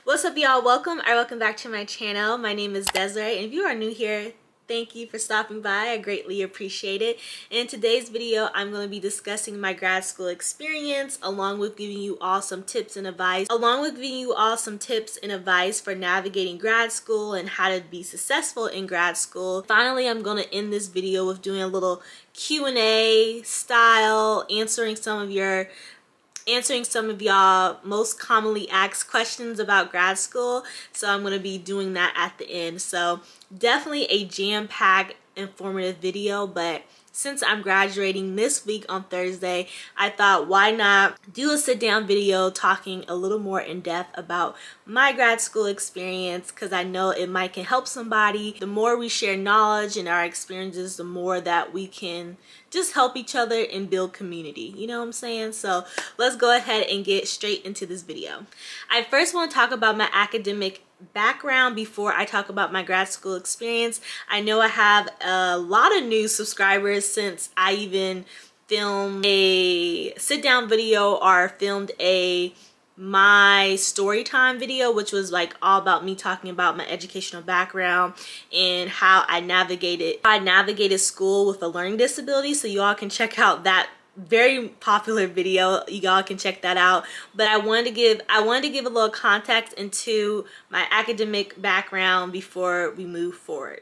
What's up, y'all? Welcome back to my channel. My name is Desiree, and if you are new here, thank you for stopping by. I greatly appreciate it. In today's video, I'm going to be discussing my grad school experience, along with giving you all some tips and advice for navigating grad school and how to be successful in grad school. Finally, I'm going to end this video with doing a little Q&A style, answering some of y'all most commonly asked questions about grad school. So I'm going to be doing that at the end. So definitely a jam-packed, informative video, but since I'm graduating this week on Thursday, I thought why not do a sit-down video talking a little more in depth about my grad school experience, because I know it might can help somebody. The more we share knowledge and our experiences, the more that we can just help each other and build community. You know what I'm saying? So let's go ahead and get straight into this video. I first want to talk about my academic background before I talk about my grad school experience. I know I have a lot of new subscribers since I even filmed a sit-down video or filmed my story time video, which was like all about me talking about my educational background and how I navigated school with a learning disability. So you all can check out that very popular video. You all can check that out. But I wanted to give a little context into my academic background before we move forward.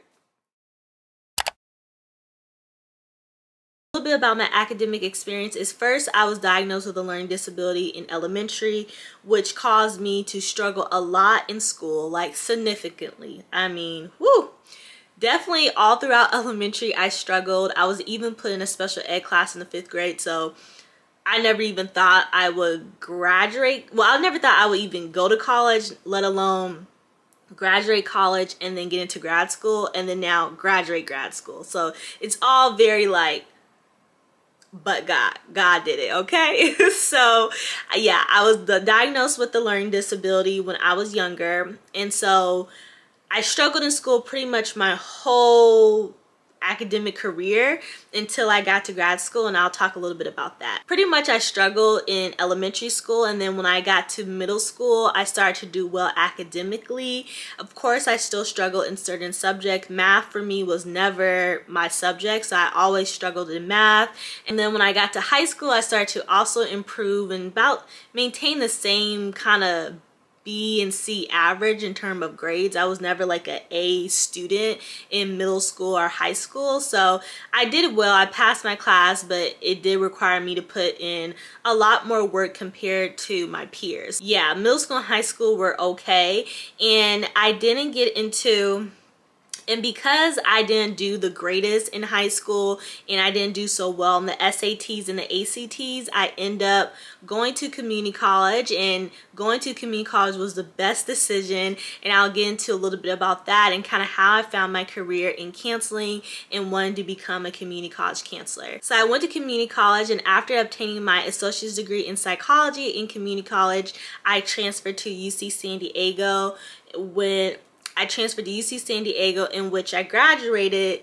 A little bit about my academic experience is, first, I was diagnosed with a learning disability in elementary, which caused me to struggle a lot in school, like significantly. I mean, whoo! Definitely all throughout elementary I struggled. I was even put in a special ed class in the 5th grade, so I never even thought I would graduate. Well, I never thought I would even go to college, let alone graduate college and then get into grad school, and then now graduate grad school. So it's all very like, but God did it, okay? So yeah, I was diagnosed with the learning disability when I was younger, and so I struggled in school pretty much my whole academic career until I got to grad school, and I'll talk a little bit about that. Pretty much I struggled in elementary school, and then when I got to middle school, I started to do well academically. Of course, I still struggled in certain subjects. Math for me was never my subject, so I always struggled in math. And then when I got to high school, I started to also improve and maintain the same kind of B and C average in terms of grades. I was never like an A student in middle school or high school, so I did well. I passed my class, but it did require me to put in a lot more work compared to my peers. Yeah, middle school and high school were okay, and I didn't get into, and because I didn't do the greatest in high school and I didn't do so well in the SATs and the ACTs, I ended up going to community college, and going to community college was the best decision, and I'll get into a little bit about that and kind of how I found my career in counseling and wanted to become a community college counselor. So I went to community college, and after obtaining my associate's degree in psychology in community college, I transferred to UC San Diego. In which I graduated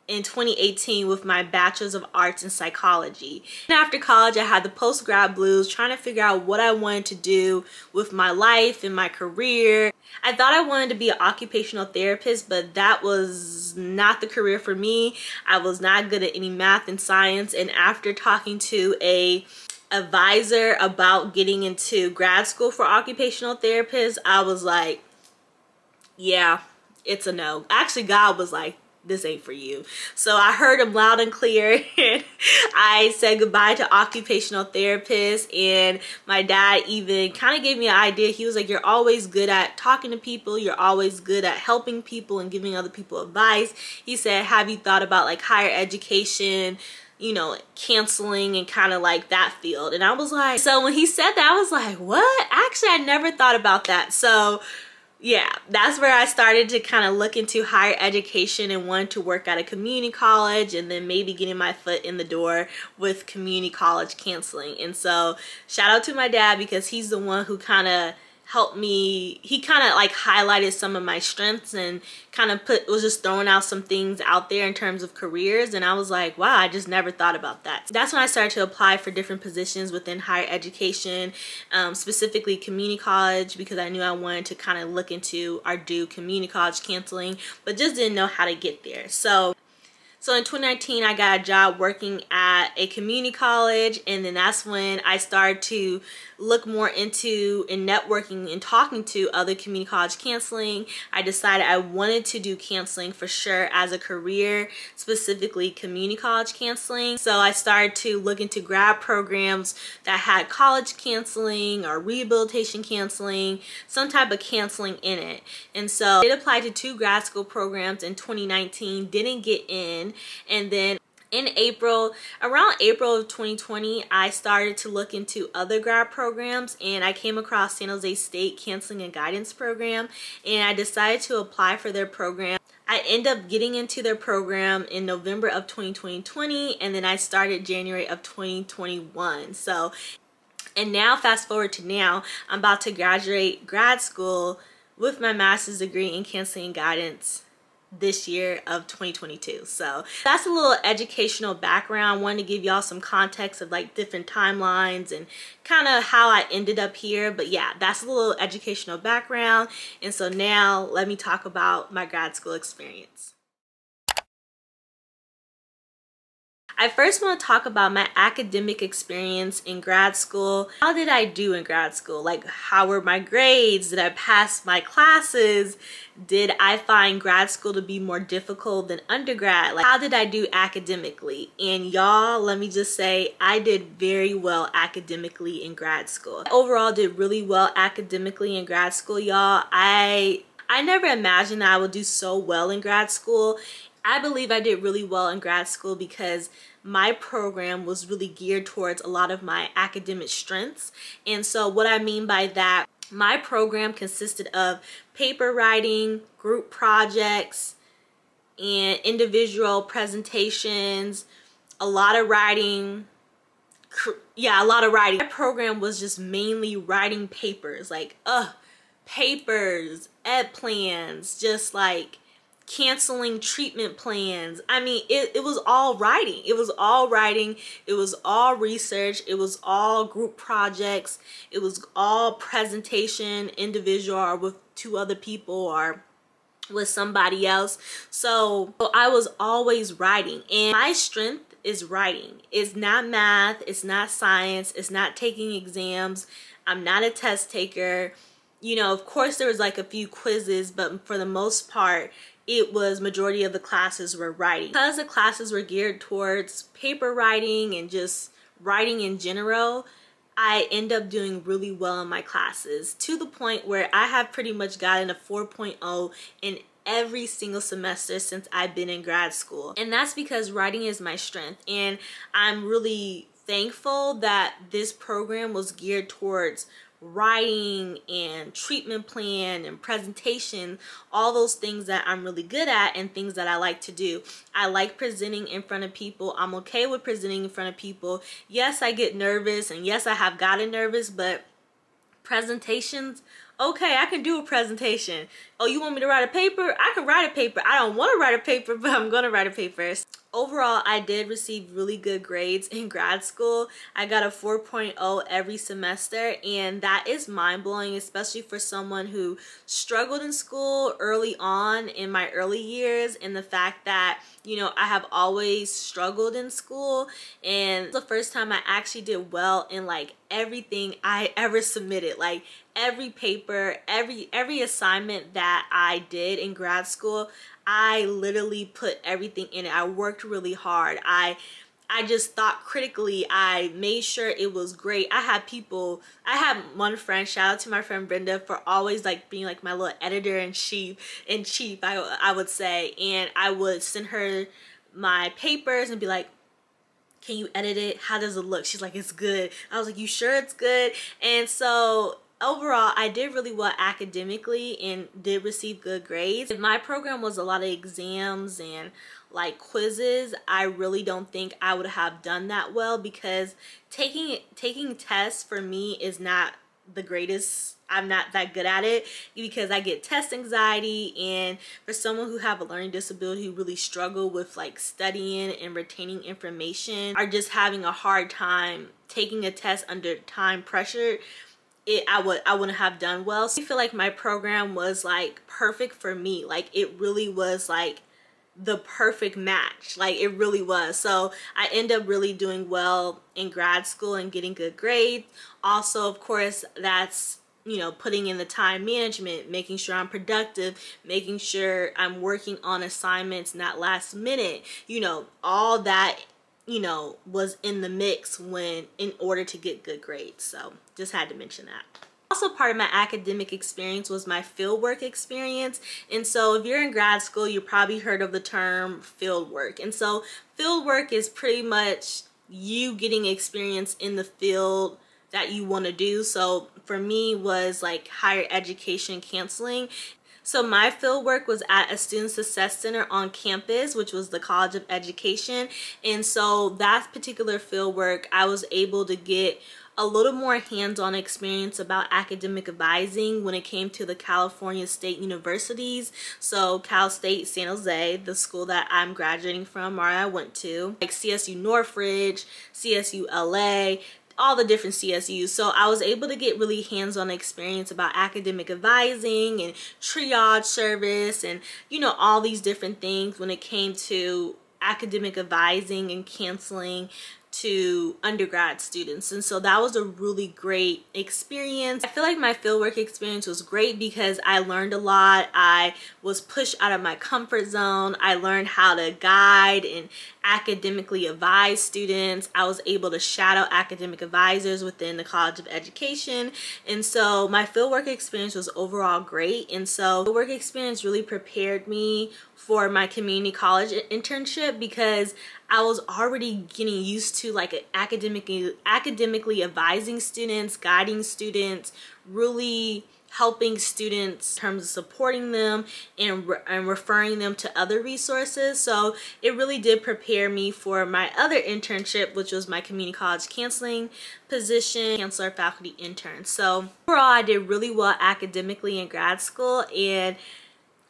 in 2018 with my bachelor's of arts in psychology. And after college, I had the post-grad blues, trying to figure out what I wanted to do with my life and my career. I thought I wanted to be an occupational therapist, but that was not the career for me. I was not good at any math and science, and after talking to a advisor about getting into grad school for occupational therapists, I was like, yeah, it's a no. Actually, God was like, this ain't for you. So I heard him loud and clear, and I said goodbye to occupational therapists. And my dad even kind of gave me an idea. He was like, you're always good at talking to people, you're always good at helping people and giving other people advice. He said, have you thought about like higher education, you know, canceling and kind of like that field? And I was like, so when he said that, I was like, what? Actually, I never thought about that. So yeah, that's where I started to kind of look into higher education and wanted to work at a community college, and then maybe getting my foot in the door with community college counseling. And so shout out to my dad, because he's the one who kind of helped me, he kind of like highlighted some of my strengths and kind of was just throwing out some things out there in terms of careers, and I was like, wow, I just never thought about that. That's when I started to apply for different positions within higher education, specifically community college, because I knew I wanted to kind of look into or do community college counseling, but just didn't know how to get there. So in 2019, I got a job working at a community college, and then that's when I started to look more into and networking and talking to other community college counseling. I decided I wanted to do counseling for sure as a career, specifically community college counseling. So I started to look into grad programs that had college counseling or rehabilitation counseling, some type of counseling in it. And so I did apply to 2 grad school programs in 2019, didn't get in. And then in around April of 2020, I started to look into other grad programs, and I came across San Jose State Counseling and Guidance Program, and I decided to apply for their program. I ended up getting into their program in November of 2020, and then I started January of 2021. So, and now fast forward to now, I'm about to graduate grad school with my master's degree in counseling and guidance this year of 2022. So that's a little educational background. I wanted to give y'all some context of like different timelines and kind of how I ended up here. But yeah, that's a little educational background. And so now let me talk about my grad school experience. I first want to talk about my academic experience in grad school. How did I do in grad school? Like, how were my grades? Did I pass my classes? Did I find grad school to be more difficult than undergrad? Like, how did I do academically? And y'all, let me just say, I did very well academically in grad school. I overall did really well academically in grad school, y'all. I never imagined that I would do so well in grad school. I believe I did really well in grad school because my program was really geared towards a lot of my academic strengths. And so what I mean by that, my program consisted of paper writing, group projects, and individual presentations, a lot of writing. Yeah, a lot of writing. My program was just mainly writing papers, like papers, ed plans, just like canceling treatment plans. I mean, it was all writing. It was all writing. It was all research. It was all group projects. It was all presentation, individual or with 2 other people or with somebody else. So I was always writing, and my strength is writing. It's not math. It's not science. It's not taking exams. I'm not a test taker. You know, of course there was like a few quizzes, but for the most part, it was majority of the classes were writing. Because the classes were geared towards paper writing and just writing in general, I end up doing really well in my classes, to the point where I have pretty much gotten a 4.0 in every single semester since I've been in grad school. And that's because writing is my strength, and I'm really thankful that this program was geared towards writing and treatment plan and presentation, all those things that I'm really good at and things that I like to do. I like presenting in front of people. I'm okay with presenting in front of people. Yes, I get nervous, and yes, I have gotten nervous, but presentations, okay, I can do a presentation. Oh, you want me to write a paper? I can write a paper. I don't want to write a paper, but I'm going to write a paper. Overall, I did receive really good grades in grad school. I got a 4.0 every semester, and that is mind-blowing, especially for someone who struggled in school early on in my early years, and the fact that, you know, I have always struggled in school, and the first time I actually did well in like everything I ever submitted, like every paper, every assignment that I did in grad school, I literally put everything in it. I worked really hard. I just thought critically. I made sure it was great. I had one friend, shout out to my friend Brenda, for always like being like my little editor in chief, I would say. And I would send her my papers and be like, can you edit it? How does it look? She's like, it's good. I was like, you sure it's good? And so overall, I did really well academically and did receive good grades. If my program was a lot of exams and like quizzes, I really don't think I would have done that well, because taking tests for me is not the greatest. I'm not that good at it because I get test anxiety, and for someone who have a learning disability who really struggle with like studying and retaining information, are just having a hard time taking a test under time pressure, I wouldn't have done well. So I feel like my program was like perfect for me. Like it really was like the perfect match. Like it really was. So I end up really doing well in grad school and getting good grades. Also, of course, that's, you know, putting in the time management, making sure I'm productive, making sure I'm working on assignments not last minute, you know, all that, you know, was in the mix in order to get good grades. So just had to mention that. Also, part of my academic experience was my fieldwork experience. And so if you're in grad school, you probably heard of the term fieldwork. And so fieldwork is pretty much you getting experience in the field that you want to do. So for me was like higher education counseling. So my fieldwork was at a student success center on campus, which was the College of Education. And so that particular fieldwork, I was able to get a little more hands-on experience about academic advising when it came to the California State Universities. So Cal State San Jose, the school that I'm graduating from, or I went to, like CSU Northridge, CSU LA, all the different CSUs. So I was able to get really hands-on experience about academic advising and triage service and, you know, all these different things when it came to academic advising and counseling to undergrad students. And so that was a really great experience. I feel like my fieldwork experience was great because I learned a lot. I was pushed out of my comfort zone. I learned how to guide and academically advise students. I was able to shadow academic advisors within the College of Education. And so my fieldwork experience was overall great. And so the work experience really prepared me for my community college internship because I was already getting used to like academically advising students, guiding students, really helping students in terms of supporting them and referring them to other resources. So it really did prepare me for my other internship, which was my community college counseling position, counselor faculty intern. So overall, I did really well academically in grad school, and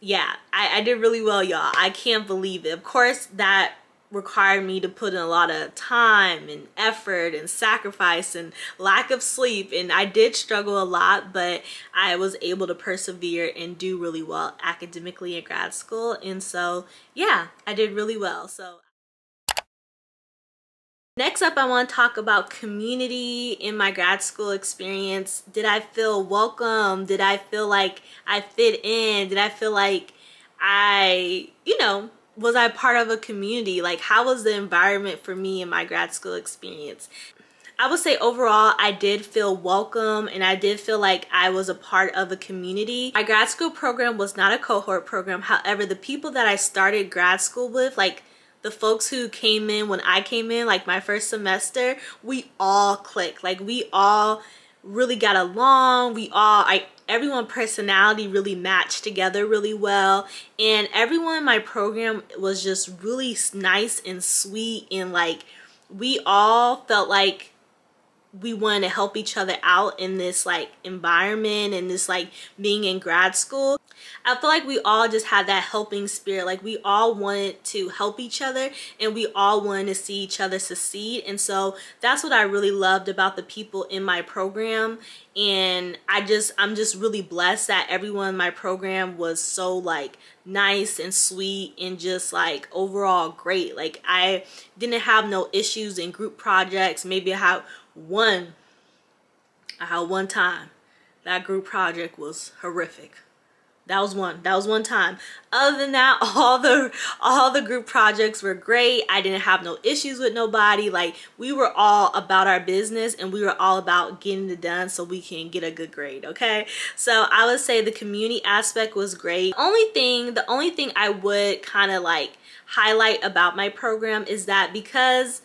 yeah, I did really well, y'all. I can't believe it. Of course, that required me to put in a lot of time and effort and sacrifice and lack of sleep, and I did struggle a lot, but I was able to persevere and do really well academically in grad school. And so yeah, I did really well. So next up, I want to talk about community in my grad school experience. Did I feel welcome? Did I feel like I fit in? Did I feel like was I part of a community? Like, how was the environment for me in my grad school experience? I would say overall, I did feel welcome, and I did feel like I was a part of a community. My grad school program was not a cohort program. However, the people that I started grad school with, like the folks who came in when I came in, like my first semester, we all clicked. Like we all really got along. Everyone's personality really matched together really well, and everyone in my program was just really nice and sweet, and like we all felt like we wanted to help each other out in this like environment and this like being in grad school. I feel like we all just had that helping spirit. Like we all wanted to help each other, and we all wanted to see each other succeed. And so that's what I really loved about the people in my program. And I'm just really blessed that everyone in my program was so like nice and sweet and just like overall great. Like I didn't have no issues in group projects. Maybe I had one time that group project was horrific. That was one time. Other than that, all the group projects were great. I didn't have no issues with nobody. Like we were all about our business, and we were all about getting it done so we can get a good grade, okay? So I would say the community aspect was great. The only thing I would kind of like highlight about my program is that because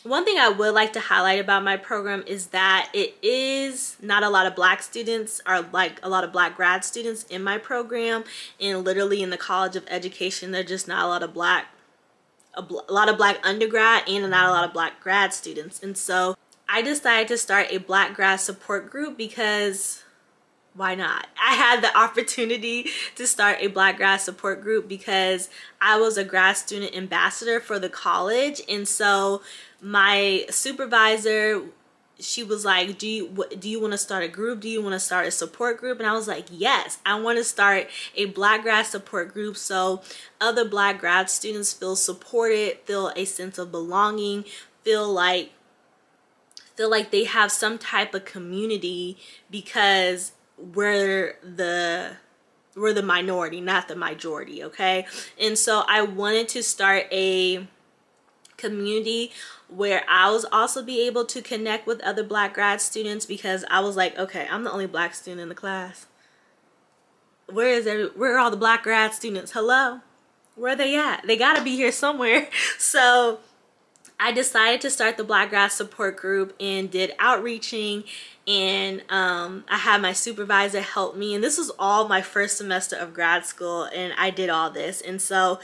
one thing I would like to highlight about my program is that it is not a lot of black students, or like a lot of black grad students in my program. And literally in the College of Education, there's just not a lot of black undergrad and not a lot of black grad students. And so I decided to start a Black grad support group because why not? I had the opportunity to start a Black grad support group because I was a grad student ambassador for the college. And so my supervisor, she was like, do you want to start a group? Do you want to start a support group? And I was like, yes, I want to start a Black grad support group so other Black grad students feel supported, feel a sense of belonging, feel like they have some type of community, because we're the minority, not the majority, okay? And so I wanted to start a community where I was also be able to connect with other Black grad students, because I was like, okay, I'm the only Black student in the class. Where are all the Black grad students? Hello? Where are they at? They gotta be here somewhere. So I decided to start the Black grad support group and did outreaching, and I had my supervisor help me, and this was all my first semester of grad school, and I did all this. And so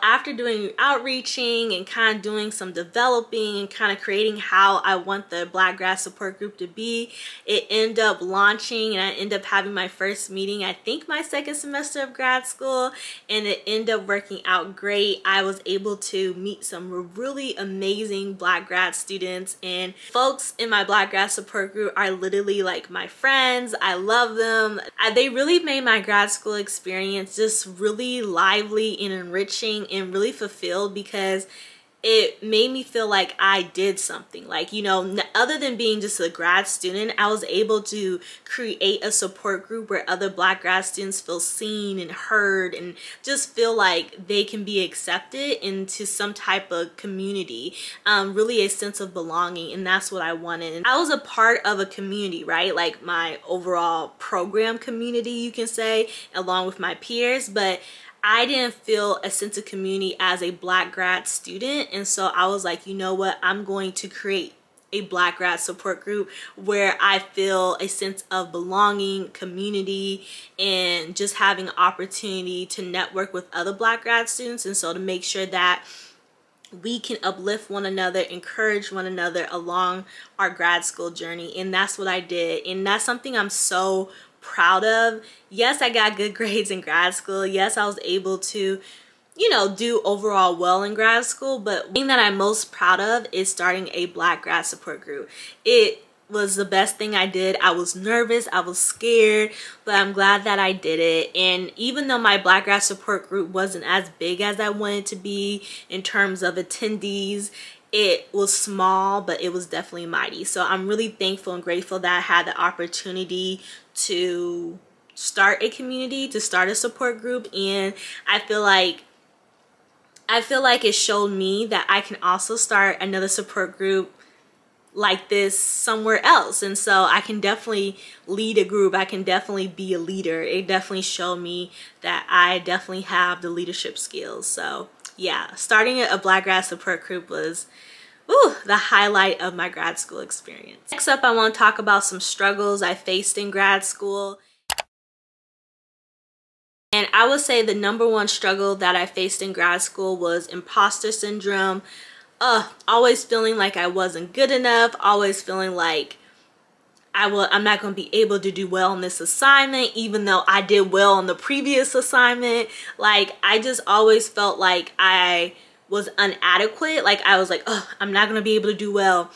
after doing outreaching and kind of doing some developing and kind of creating how I want the Black grad support group to be, it ended up launching, and I ended up having my first meeting, I think my second semester of grad school, and it ended up working out great. I was able to meet some really amazing Black grad students, and folks in my Black grad support group are literally like my friends. I love them. They really made my grad school experience just really lively and enriching and really fulfilled, because it made me feel like I did something. Like, you know, other than being just a grad student, I was able to create a support group where other Black grad students feel seen and heard and just feel like they can be accepted into some type of community, really a sense of belonging. And that's what I wanted. And I was a part of a community, right? Like my overall program community, you can say, along with my peers, but I didn't feel a sense of community as a Black grad student. And so I was like, you know what, I'm going to create a Black grad support group where I feel a sense of belonging, community, and just having an opportunity to network with other Black grad students. And so to make sure that we can uplift one another, encourage one another along our grad school journey. And that's what I did. And that's something I'm so proud of. Yes, I got good grades in grad school. Yes, I was able to, you know, do overall well in grad school. But the thing that I'm most proud of is starting a Black grad support group. It was the best thing I did. I was nervous, I was scared, but I'm glad that I did it. And even though my Black grad support group wasn't as big as I wanted to be in terms of attendees, it was small, but it was definitely mighty. So I'm really thankful and grateful that I had the opportunity to start a community, to start a support group. And I feel like it showed me that I can also start another support group like this somewhere else. And so I can definitely lead a group. I can definitely be a leader. It definitely showed me that I definitely have the leadership skills. So yeah, starting a Black grad support group was the highlight of my grad school experience. Next up, I want to talk about some struggles I faced in grad school. And I would say the #1 struggle that I faced in grad school was imposter syndrome. Always feeling like I wasn't good enough, always feeling like I'm not going to be able to do well on this assignment, even though I did well on the previous assignment. Like, I just always felt like I was inadequate. Like, I was like, I'm not going to be able to do well.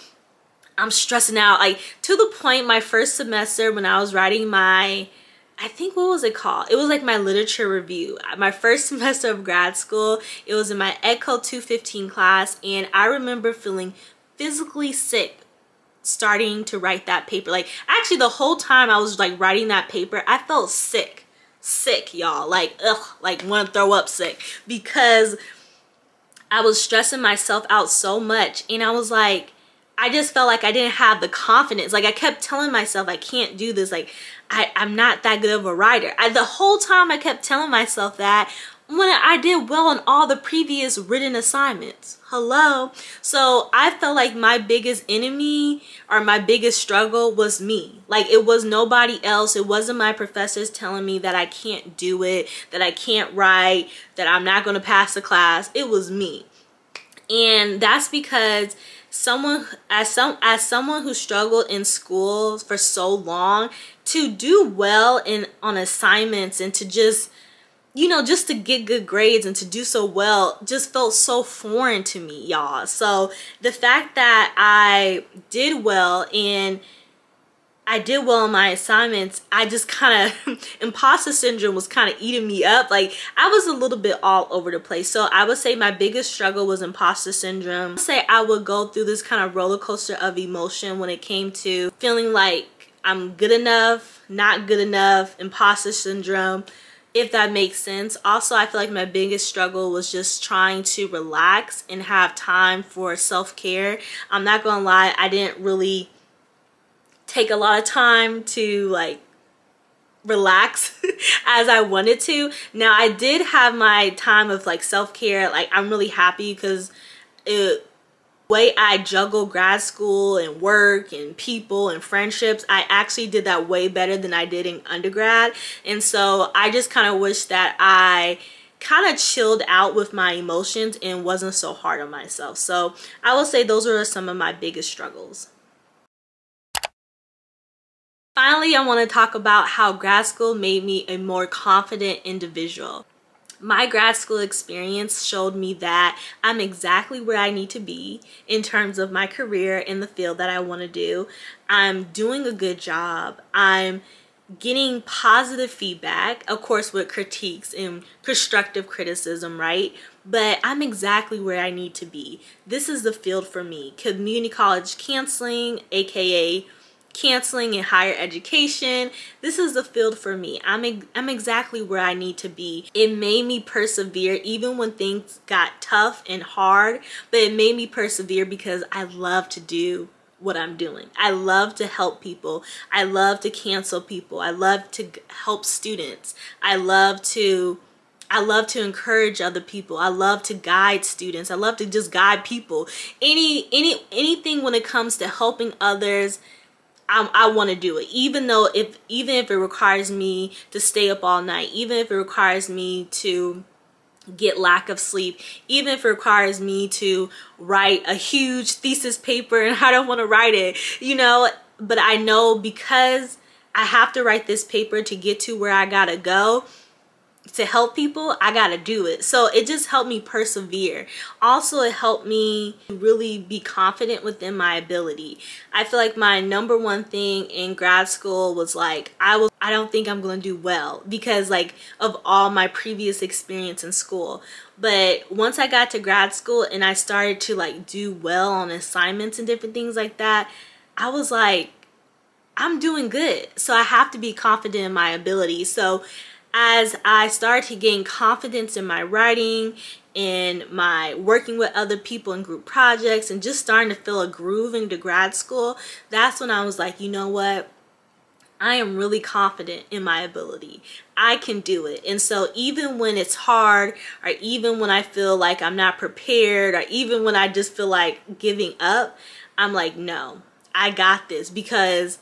I'm stressing out. Like, to the point, my first semester when I was writing my, I think, what was it called? It was like my literature review. My first semester of grad school, it was in my Ed Code 215 class, and I remember feeling physically sick starting to write that paper. Like, actually the whole time I was like writing that paper, I felt sick, y'all. Like, like want to throw up sick, because I was stressing myself out so much. And I was like, I just felt like I didn't have the confidence. Like, I kept telling myself I can't do this. Like, I'm not that good of a writer. The whole time I kept telling myself that, when I did well on all the previous written assignments. Hello? So I felt like my biggest enemy or my biggest struggle was me. Like, it was nobody else. It wasn't my professors telling me that I can't do it, that I can't write, that I'm not going to pass the class. It was me. And that's because as someone who struggled in school for so long, to do well on assignments and to just, you know, just to get good grades and to do so well just felt so foreign to me, y'all. So the fact that I did well in my assignments, I just kind of, imposter syndrome was kind of eating me up. Like, I was a little bit all over the place. So I would say my biggest struggle was imposter syndrome. I would say I would go through this kind of roller coaster of emotion when it came to feeling like I'm good enough, not good enough, imposter syndrome, if that makes sense. Also, I feel like my biggest struggle was just trying to relax and have time for self-care. I'm not gonna lie, I didn't really take a lot of time to like relax as I wanted to. Now, I did have my time of like self-care. Like, I'm really happy because the way I juggle grad school and work and people and friendships, I actually did that way better than I did in undergrad. And so I just kind of wish that I kind of chilled out with my emotions and wasn't so hard on myself. So I will say those are some of my biggest struggles. Finally, I want to talk about how grad school made me a more confident individual. My grad school experience showed me that I'm exactly where I need to be in terms of my career in the field that I want to do. I'm doing a good job. I'm getting positive feedback, of course with critiques and constructive criticism, right? But I'm exactly where I need to be. This is the field for me. Community college counseling, aka canceling in higher education. This is the field for me. I'm exactly where I need to be. It made me persevere even when things got tough and hard, but it made me persevere because I love to do what I'm doing. I love to help people. I love to counsel people. I love to help students. I love to encourage other people. I love to guide students. I love to just guide people. Anything when it comes to helping others, I want to do it, even if it requires me to stay up all night, even if it requires me to get lack of sleep, even if it requires me to write a huge thesis paper and I don't want to write it, you know. But I know because I have to write this paper to get to where I gotta go to help people, I gotta do it. So it just helped me persevere. Also, it helped me really be confident within my ability. I feel like my number one thing in grad school was like, I don't think I'm gonna do well because like of all my previous experience in school. But once I got to grad school and I started to like do well on assignments and different things like that, I was like, I'm doing good. So I have to be confident in my ability. So as I started to gain confidence in my writing, in my working with other people in group projects, and just starting to feel a groove into grad school, that's when I was like, you know what? I am really confident in my ability. I can do it. And so even when it's hard, or even when I feel like I'm not prepared, or even when I just feel like giving up, I'm like, no, I got this, because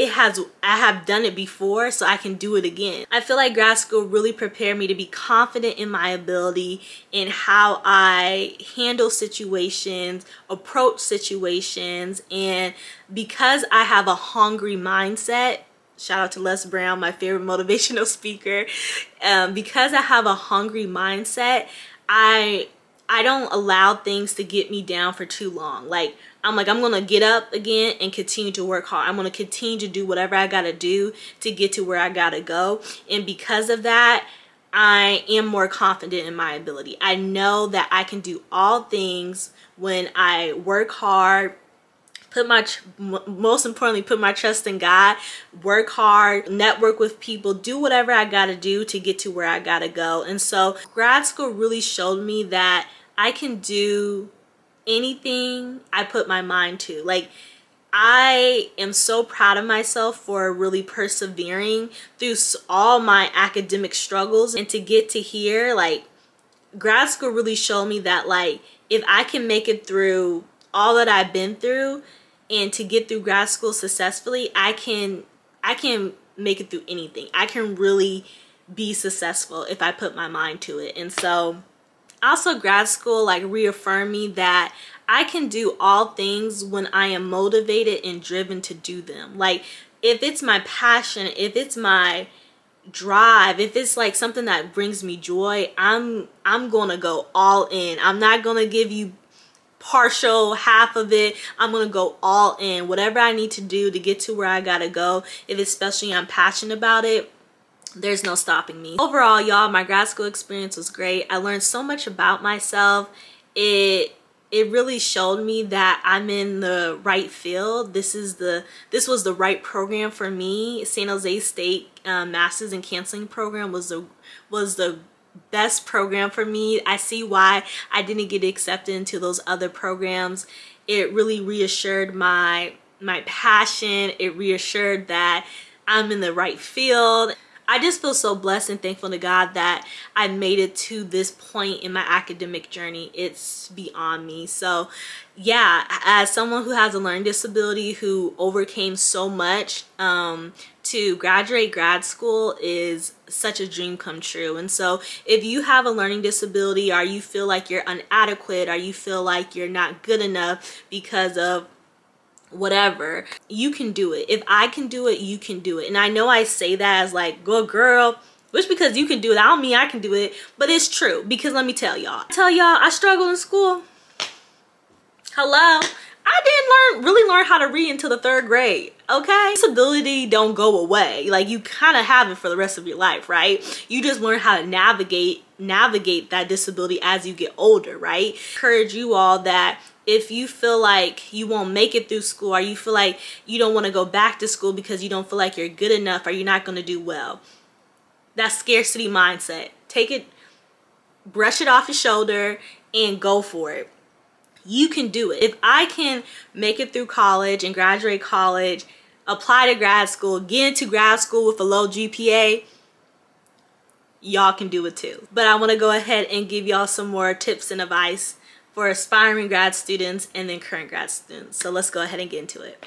I have done it before, so I can do it again. I feel like grad school really prepared me to be confident in my ability, in how I handle situations, approach situations, and because I have a hungry mindset, shout out to Les Brown, my favorite motivational speaker, because I have a hungry mindset, I don't allow things to get me down for too long. Like, I'm gonna get up again and continue to work hard. I'm gonna continue to do whatever I gotta do to get to where I gotta go. And because of that, I am more confident in my ability. I know that I can do all things when I work hard, most importantly, put my trust in God, work hard, network with people, do whatever I gotta do to get to where I gotta go. And so grad school really showed me that I can do anything I put my mind to. Like, I am so proud of myself for really persevering through all my academic struggles, and to get to here, like, grad school really showed me that, like, if I can make it through all that I've been through and to get through grad school successfully, I can make it through anything. I can really be successful if I put my mind to it. And so Also, grad school like reaffirmed me that I can do all things when I am motivated and driven to do them. Like, if it's my passion, if it's my drive, if it's like something that brings me joy, I'm gonna go all in. I'm not gonna give you partial half of it. I'm gonna go all in. Whatever I need to do to get to where I gotta go, if especially I'm passionate about it, there's no stopping me. Overall, y'all, my grad school experience was great. I learned so much about myself. It really showed me that I'm in the right field. This was the right program for me. San Jose State Masters in Counseling program was the best program for me. I see why I didn't get accepted into those other programs. It really reassured my passion. It reassured that I'm in the right field. I just feel so blessed and thankful to God that I made it to this point in my academic journey. It's beyond me. So yeah, as someone who has a learning disability who overcame so much, to graduate grad school is such a dream come true. And so if you have a learning disability, or you feel like you're inadequate, or you feel like you're not good enough because of whatever, you can do it. If I can do it, you can do it. And I know I say that as like, go girl, just because you can do it, I don't mean I can do it, but it's true. Because let me tell y'all, I struggled in school. Hello, I didn't really learn how to read until the 3rd grade. Okay, disability don't go away. Like, you kind of have it for the rest of your life, right? You just learn how to navigate that disability as you get older, right? Encourage you all that if you feel like you won't make it through school, or you feel like you don't want to go back to school because you don't feel like you're good enough, or you're not going to do well, that scarcity mindset, take it, brush it off your shoulder and go for it. You can do it. If I can make it through college and graduate college, apply to grad school, get into grad school with a low GPA, y'all can do it too. But I want to go ahead and give y'all some more tips and advice for aspiring grad students and then current grad students. So let's go ahead and get into it.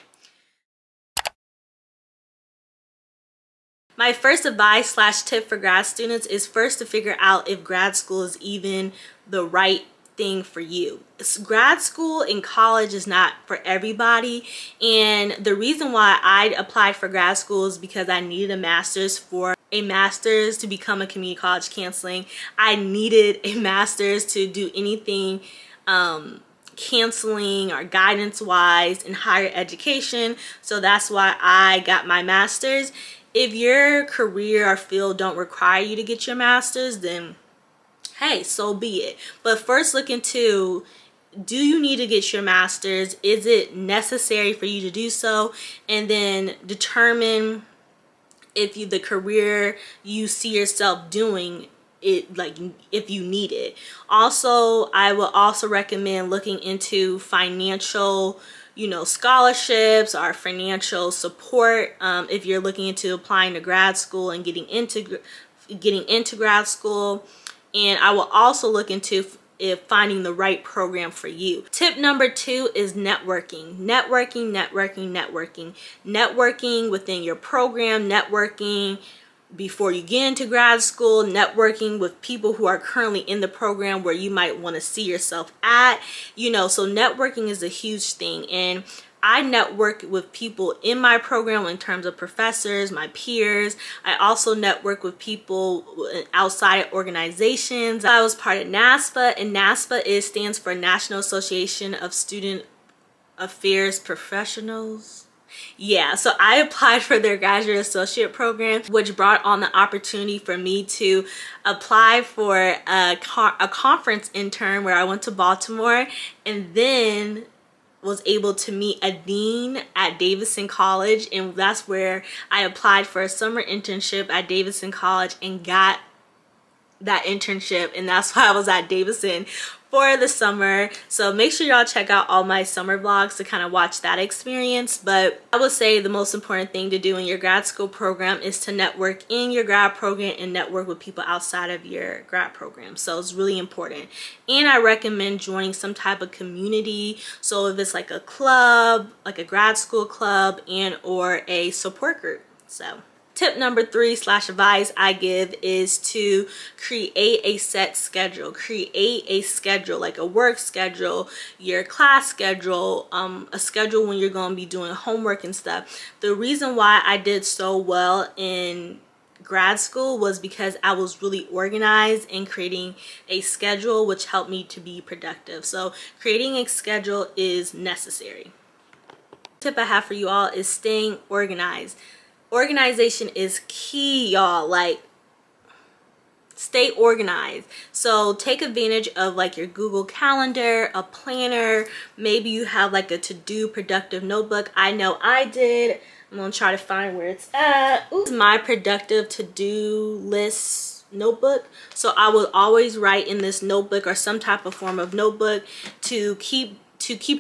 My first advice / tip for grad students is first to figure out if grad school is even the right thing for you. Grad school in college is not for everybody, and the reason why I applied for grad school is because I needed a master's. For a master's to become a community college counseling, I needed a master's to do anything counseling or guidance wise in higher education. So that's why I got my master's. If your career or field don't require you to get your master's, then hey, so be it. But first look into, do you need to get your master's? Is it necessary for you to do so? And then determine if the career you see yourself doing it, like if you need it. Also, I will also recommend looking into financial, scholarships or financial support if you're looking into applying to grad school and getting into grad school. And I will also look into finding the right program for you. Tip number 2 is networking. Networking within your program, networking before you get into grad school, networking with people who are currently in the program where you might want to see yourself at. So networking is a huge thing. And I network with people in my program in terms of professors, my peers. I also network with people outside organizations. I was part of NASPA, and NASPA stands for National Association of Student Affairs Professionals. Yeah, so I applied for their graduate associate program, which brought on the opportunity for me to apply for a conference intern where I went to Baltimore, and then was able to meet a dean at Davidson College, and that's where I applied for a summer internship at Davidson College and got that internship, and that's why I was at Davidson for the summer. So make sure y'all check out all my summer vlogs to kind of watch that experience. But I would say the most important thing to do in your grad school program is to network in your grad program and network with people outside of your grad program. So it's really important. And I recommend joining some type of community. So if it's like a club, like a grad school club, and or a support group. So Tip number 3 slash advice I give is to create a set schedule. Create a schedule, like a work schedule, your class schedule, a schedule when you're going to be doing homework and stuff. The reason why I did so well in grad school was because I was really organized in creating a schedule, which helped me to be productive. So creating a schedule is necessary. Tip I have for you all is staying organized. Organization is key, y'all. Like, stay organized. So take advantage of like your Google Calendar, a planner. Maybe you have like a to-do productive notebook. I know I did. I'm gonna try to find where it's at. Ooh, this is my productive to-do list notebook. So I will always write in this notebook or some type of form of notebook to keep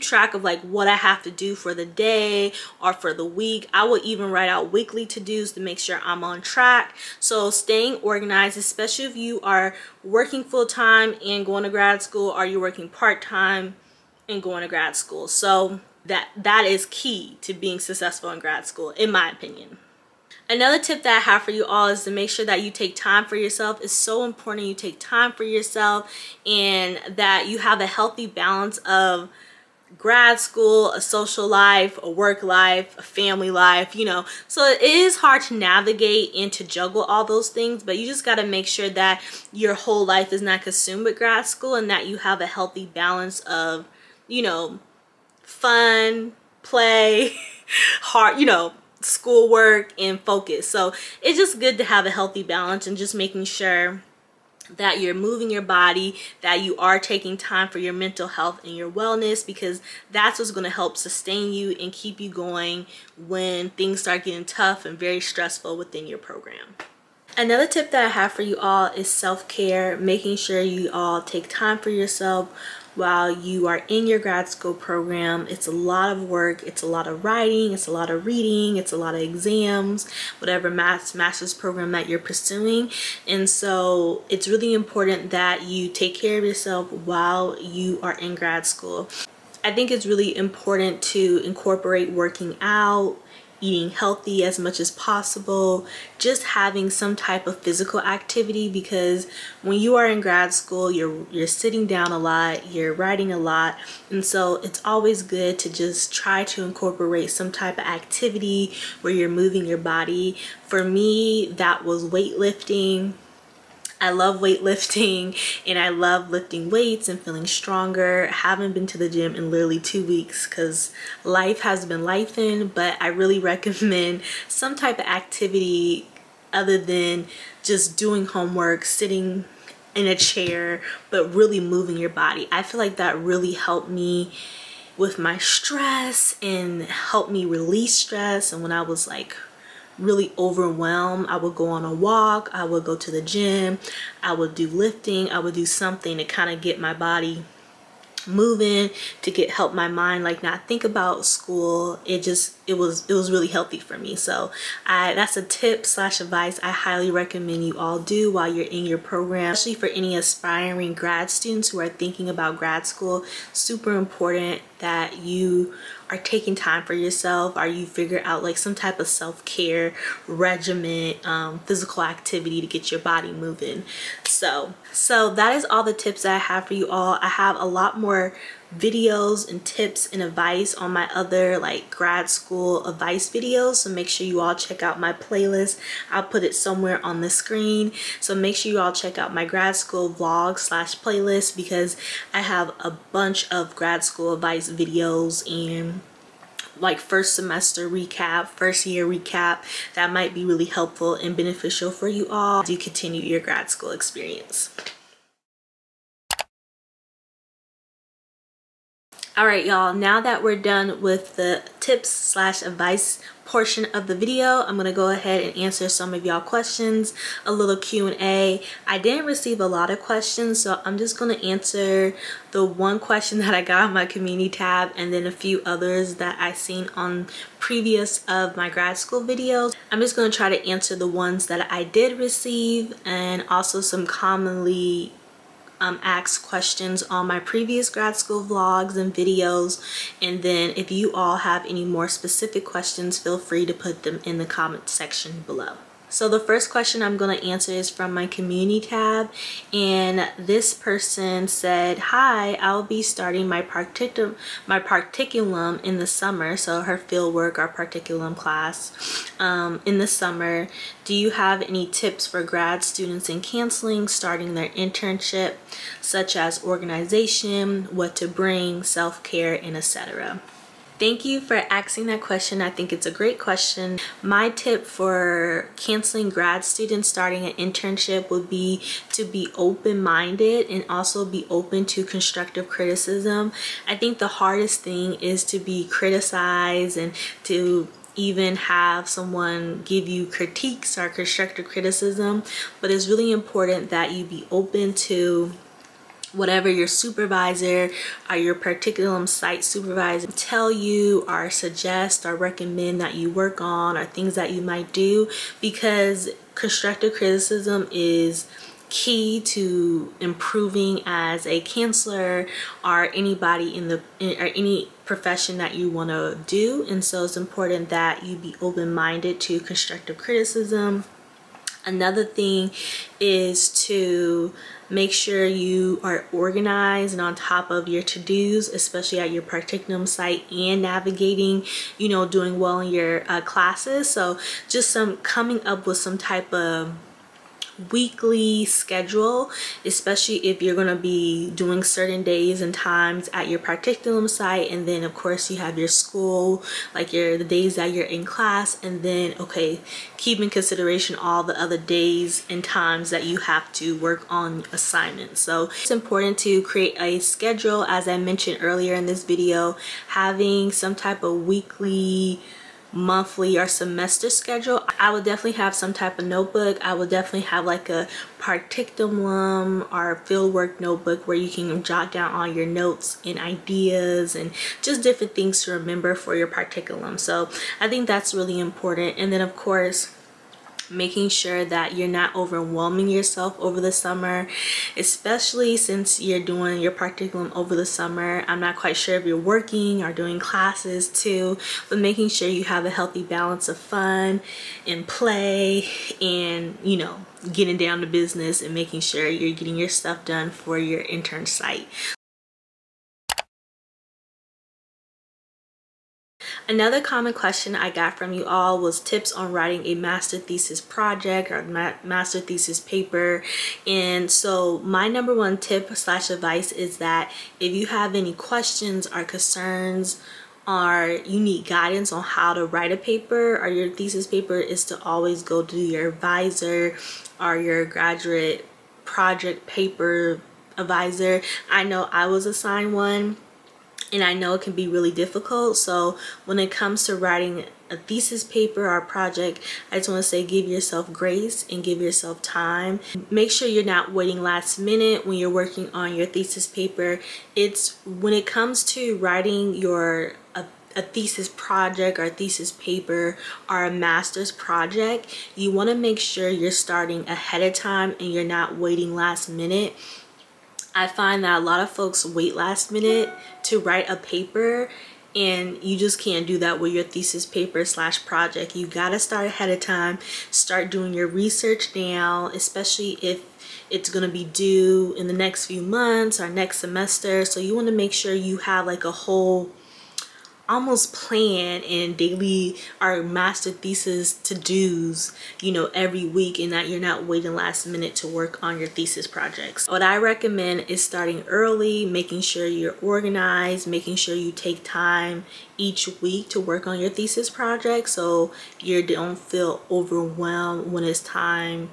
track of like what I have to do for the day or for the week. I will even write out weekly to-dos to make sure I'm on track. So staying organized, especially if you are working full-time and going to grad school, or you're working part-time and going to grad school. So that is key to being successful in grad school, in my opinion. Another tip that I have for you all is to make sure that you take time for yourself. It's so important you take time for yourself and that you have a healthy balance of grad school, a social life, a work life, a family life, you know. So it is hard to navigate and to juggle all those things, but you just got to make sure that your whole life is not consumed with grad school and that you have a healthy balance of, you know, fun, play, hard, you know, schoolwork and focus. So it's just good to have a healthy balance and just making sure that you're moving your body, that you are taking time for your mental health and your wellness, because that's what's going to help sustain you and keep you going when things start getting tough and very stressful within your program. Another tip that I have for you all is self-care, making sure you all take time for yourself while you are in your grad school program. It's a lot of work, it's a lot of writing, it's a lot of reading, it's a lot of exams, whatever master's program that you're pursuing. And so it's really important that you take care of yourself while you are in grad school. I think it's really important to incorporate working out, eating healthy as much as possible, just having some type of physical activity, because when you are in grad school, you're sitting down a lot, you're writing a lot, and so it's always good to just try to incorporate some type of activity where you're moving your body. For me, that was weightlifting. I love weightlifting and I love lifting weights and feeling stronger. I haven't been to the gym in literally 2 weeks because life has been lifing, but I really recommend some type of activity other than just doing homework, sitting in a chair, but really moving your body. I feel like that really helped me with my stress and helped me release stress. And when I was like really overwhelmed, I would go on a walk, I would go to the gym, I would do lifting, I would do something to kind of get my body moving, to help my mind like not think about school. It was really healthy for me. So that's a tip slash advice I highly recommend you all do while you're in your program, especially for any aspiring grad students who are thinking about grad school. Super important that you are taking time for yourself, or you figure out like some type of self-care regimen, physical activity to get your body moving. So that is all the tips that I have for you all. I have a lot more videos and tips and advice on my other like grad school advice videos, so make sure you all check out my playlist. I'll put it somewhere on the screen, so make sure you all check out my grad school vlog slash playlist, because I have a bunch of grad school advice videos and like first semester recap, first year recap that might be really helpful and beneficial for you all as you continue your grad school experience. All right, y'all, now that we're done with the tips slash advice portion of the video, I'm gonna go ahead and answer some of y'all questions, a little Q&A. I didn't receive a lot of questions, so I'm just gonna answer the one question that I got on my community tab and then a few others that I seen on previous of my grad school videos. I'm just gonna try to answer the ones that I did receive and also some commonly asked questions on my previous grad school vlogs and videos. And then if you all have any more specific questions, feel free to put them in the comment section below. So the first question I'm going to answer is from my community tab, and this person said, hi, I'll be starting my particulum in the summer, so her fieldwork or particulum class in the summer. Do you have any tips for grad students in counseling starting their internship, such as organization, what to bring, self-care, and etc.? Thank you for asking that question. I think it's a great question. My tip for canceling grad students starting an internship would be to be open-minded and also be open to constructive criticism. I think the hardest thing is to be criticized and to even have someone give you critiques or constructive criticism, but it's really important that you be open to whatever your supervisor or your particulum site supervisor tell you or suggest or recommend that you work on, or things that you might do, because constructive criticism is key to improving as a counselor or anybody in any profession that you want to do. And so it's important that you be open-minded to constructive criticism. Another thing is to make sure you are organized and on top of your to-dos, especially at your particulum site, and navigating, doing well in your classes. So just coming up with some type of weekly schedule, especially if you're going to be doing certain days and times at your particulum site, and then of course you have your school, like the days that you're in class, and then keep in consideration all the other days and times that you have to work on assignments. So it's important to create a schedule, as I mentioned earlier in this video, having some type of weekly, monthly, or semester schedule. I would definitely have some type of notebook. I would definitely have like a particulum or fieldwork notebook where you can jot down all your notes and ideas and just different things to remember for your particulum. So I think that's really important. And then of course, making sure that you're not overwhelming yourself over the summer, especially since you're doing your particulum over the summer. I'm not quite sure if you're working or doing classes too, but making sure you have a healthy balance of fun and play and, getting down to business and making sure you're getting your stuff done for your intern site. Another common question I got from you all was tips on writing a master thesis project or master thesis paper. And so my number one tip / advice is that if you have any questions or concerns, or you need guidance on how to write a paper or your thesis paper, is to always go to your advisor or your graduate project paper advisor. I know I was assigned one, and I know it can be really difficult. So when it comes to writing a thesis paper or a project, I just want to say give yourself grace and give yourself time. Make sure you're not waiting last minute when you're working on your thesis paper. When it comes to writing a thesis project or a thesis paper or a master's project, you want to make sure you're starting ahead of time and you're not waiting last minute. I find that a lot of folks wait last minute to write a paper, and you just can't do that with your thesis paper / project. You gotta start ahead of time, start doing your research now, especially if it's gonna be due in the next few months or next semester. So you wanna make sure you have like a whole almost plan and daily or master thesis to-dos, every week, and that you're not waiting last minute to work on your thesis projects. What I recommend is starting early, making sure you're organized, making sure you take time each week to work on your thesis project so you don't feel overwhelmed when it's time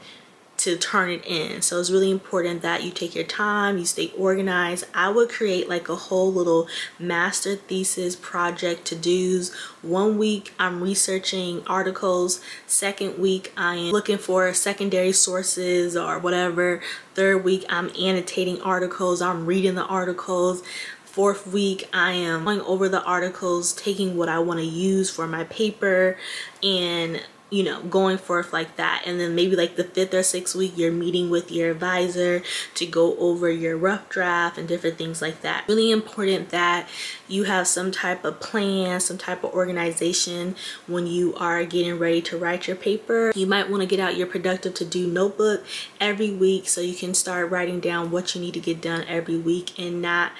to turn it in. So it's really important that you take your time, you stay organized. I would create like a whole little master thesis project to-dos. 1 week I'm researching articles, 2nd week I am looking for secondary sources or whatever, 3rd week I'm annotating articles, I'm reading the articles, 4th week I am going over the articles, taking what I want to use for my paper, and you know, going forth like that. And then maybe like the 5th or 6th week, you're meeting with your advisor to go over your rough draft and different things like that. Really important that you have some type of plan, some type of organization when you are getting ready to write your paper. You might want to get out your productive to do notebook every week so you can start writing down what you need to get done every week and not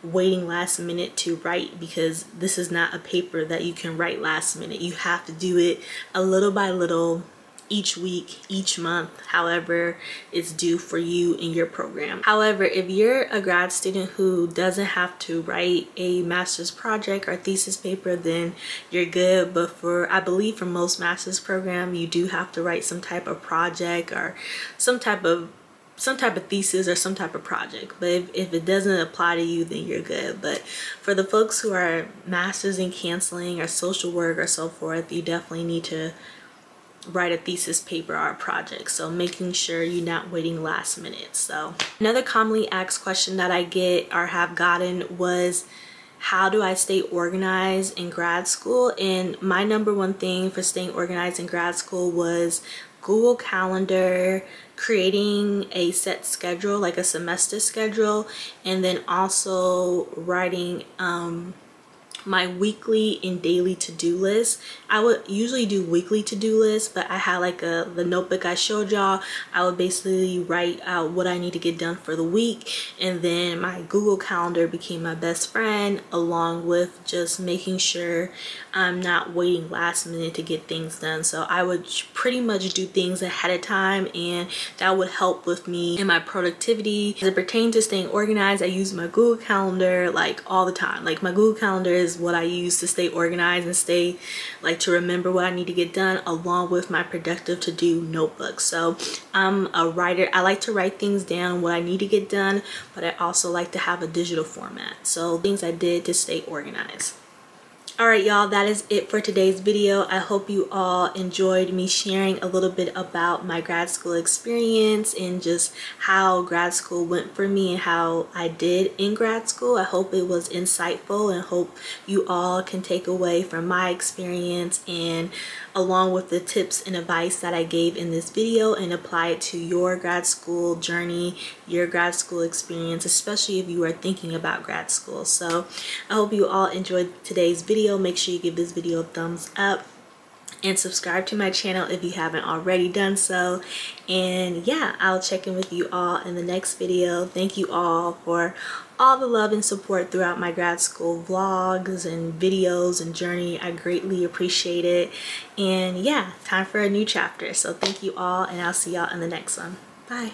waiting last minute to write, because this is not a paper that you can write last minute. You have to do it a little by little, each week, each month, however it's due for you in your program. However, if you're a grad student who doesn't have to write a master's project or thesis paper, then you're good. But for, I believe for most master's program, you do have to write some type of project or some type of thesis or some type of project. But if it doesn't apply to you, then you're good. But for the folks who are masters in counseling or social work or so forth, you definitely need to write a thesis paper or a project. So making sure you're not waiting last minute. So another commonly asked question that I get or have gotten was, how do I stay organized in grad school? And my number one thing for staying organized in grad school was Google Calendar, creating a set schedule, like a semester schedule, and then also writing my weekly and daily to-do list. I would usually do weekly to-do lists, but I had like the notebook I showed y'all. I would basically write out what I need to get done for the week, and then my Google Calendar became my best friend, along with just making sure I'm not waiting last minute to get things done. So I would pretty much do things ahead of time, and that would help with me in my productivity. As it pertains to staying organized, I use my Google Calendar like all the time. Like my Google Calendar is what I use to stay organized and stay like to remember what I need to get done, along with my productive to do notebook. So I'm a writer. I like to write things down, what I need to get done, but I also like to have a digital format. So things I did to stay organized. Alright y'all, that is it for today's video. I hope you all enjoyed me sharing a little bit about my grad school experience and just how grad school went for me and how I did in grad school. I hope it was insightful and hope you all can take away from my experience and along with the tips and advice that I gave in this video and apply it to your grad school journey, your grad school experience, especially if you are thinking about grad school. So I hope you all enjoyed today's video. Make sure you give this video a thumbs up and subscribe to my channel if you haven't already done so. And yeah, I'll check in with you all in the next video. Thank you all for all the love and support throughout my grad school vlogs and videos and journey. I greatly appreciate it. And yeah, time for a new chapter. So thank you all, and I'll see y'all in the next one. Bye.